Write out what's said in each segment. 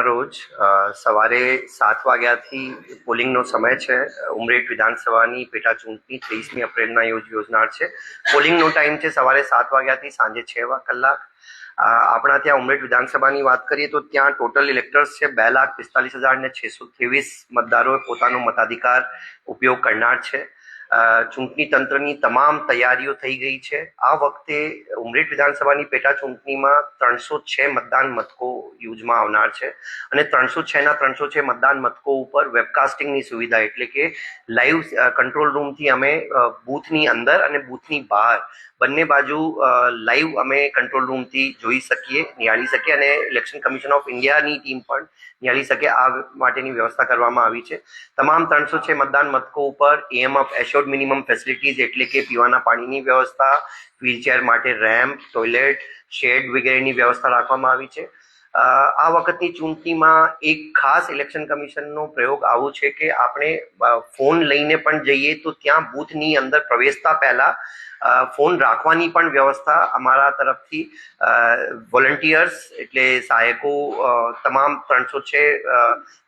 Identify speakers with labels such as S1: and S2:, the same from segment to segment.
S1: રોજ સવારે 7 વાગ્યાથી પોલિંગનો સમય છે. ઉમરેઠ વિધાનસભાની પેટા ચૂંટણી 23મી એપ્રિલના યોજનાર છે. પોલિંગનો ટાઈમ છે સવારે 7 વાગ્યાથી સાંજે 6 કલાક. આપણા ત્યાં ઉમરેઠ વિધાનસભાની વાત કરીએ તો ત્યાં ટોટલ ઇલેક્ટર્સ છે 2,45,623 મતદારોએ પોતાનો મતાધિકાર ઉપયોગ કરનાર છે. ચૂંટણી તંત્રની તમામ તૈયારીઓ થઈ ગઈ છે. આ વખતે ઉમરેઠ વિધાનસભાની પેટા ચૂંટણીમાં 306 મતદાન મથકો યુઝમાં આવનાર છે અને 306ના 306 મતદાન મથકો ઉપર વેબકાસ્ટિંગની સુવિધા એટલે કે લાઈવ કંટ્રોલ રૂમથી અમે બૂથની અંદર અને બૂથની બહાર બંને બાજુ લાઈવ અમે કંટ્રોલ રૂમથી જોઈ શકીએ, નિહાળી શકીએ અને ઇલેક્શન કમિશન ઓફ ઇન્ડિયાની ટીમ પણ નિહાળી શકે આ માટેની વ્યવસ્થા કરવામાં આવી છે. તમામ 306 મતદાન મથકો ઉપર એએમએફ એશ્યોર્ડ મિનિમમ ફેસિલિટીઝ એટલે કે પીવાના પાણીની વ્યવસ્થા, વ્હીલચેર માટે રેમ્પ, ટોયલેટ, શેડ વગેરેની વ્યવસ્થા રાખવામાં આવી છે. આ વખતની ચૂંટણીમાં એક ખાસ ઇલેક્શન કમિશનનો પ્રયોગ આવો છે કે આપણે ફોન લઈને પણ જઈએ તો ત્યાં બૂથની અંદર પ્રવેશતા પહેલા ફોન રાખવાની પણ વ્યવસ્થા અમારા તરફથી વોલન્ટિયર્સ એટલે સહાયકો તમામ 306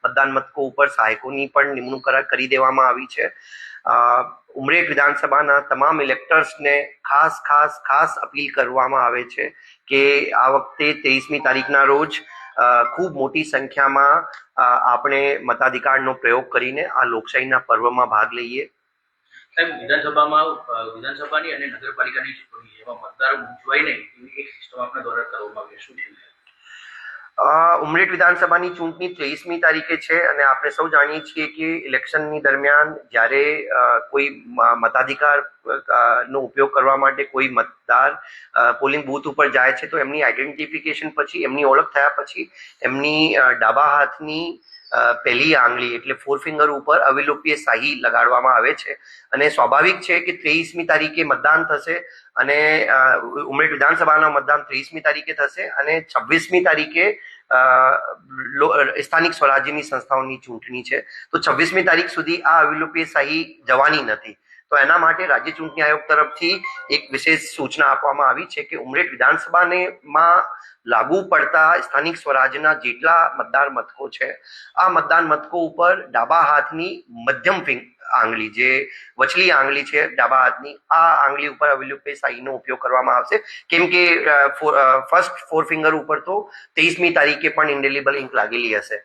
S1: મતદાન મથકો ઉપર સહાયકોની પણ નિમણૂક કરી દેવામાં આવી છે. ઉમરેઠ વિધાનસભાના તમામ ઇલેક્ટર્સને ખાસ અપીલ કરવામાં આવે છે કે આ વખતે 23મી તારીખના રોજ ખૂબ મોટી સંખ્યામાં આપણે મતાધિકારનો પ્રયોગ કરીને આ લોકશાહીના પર્વમાં ભાગ લઈએ.
S2: વિધાનસભાની અને નગરપાલિકાની ચૂંટણી એમાં મતદારો મૂંઝવાય નહીં એવી એક સિસ્ટમ આપના દ્વારા કરવામાં આવી શું છે?
S1: ઉમરેઠ વિધાનસભાની ચૂંટણી 23મી તારીખે છે અને આપણે સૌ જાણીએ છીએ કે ઇલેક્શનની દરમિયાન જ્યારે કોઈ મતાધિકાર નો ઉપયોગ કરવા માટે કોઈ મતદાર પોલિંગ બૂથ ઉપર જાય છે તો એમની આઈડેન્ટિફિકેશન પછી એમની ઓળખ થયા પછી એમની ડાબા હાથની પહેલી આંગળી એટલે ફોરફિંગર ઉપર અવિલોપ્ય શાહી લગાડવામાં આવે છે અને સ્વાભાવિક છે કે 23મી તારીખે મતદાન થશે અને ઉમરેઠ વિધાનસભાના મતદાન 23મી તારીખે થશે અને 26મી તારીખે સ્થાનિક સ્વરાજ્યની સંસ્થાઓની ચૂંટણી છે તો 26મી તારીખ સુધી આ અવિલોપ્ય શાહી જવાની નથી. તો એના માટે રાજ્ય ચૂંટણી આયોગ તરફથી એક વિશેષ સૂચના આપવામાં આવી છે કે ઉમરેઠ વિધાનસભામાં લાગુ પડતા સ્થાનિક સ્વરાજ્યના જેટલા મતદાર મથકો છે આ મતદાન મથકો ઉપર ડાબા હાથની મધ્યમ આંગળી જે વચલી આંગળી છે ડાબા હાથની આ આંગળી ઉપર અવિલોપ્ય શાહીનો ઉપયોગ કરવામાં આવશે કેમ કે ફર્સ્ટ ફોર ફિંગર ઉપર તો 23મી તારીખે પણ ઇન્ડેલિબલ ઇંક લાગેલી હશે.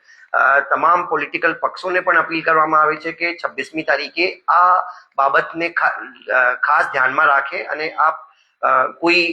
S1: તમામ પોલિટિકલ પક્ષોને પણ અપીલ કરવામાં આવે છે કે 26મી તારીખે આ બાબતને ખાસ ધ્યાનમાં રાખે અને આ કોઈ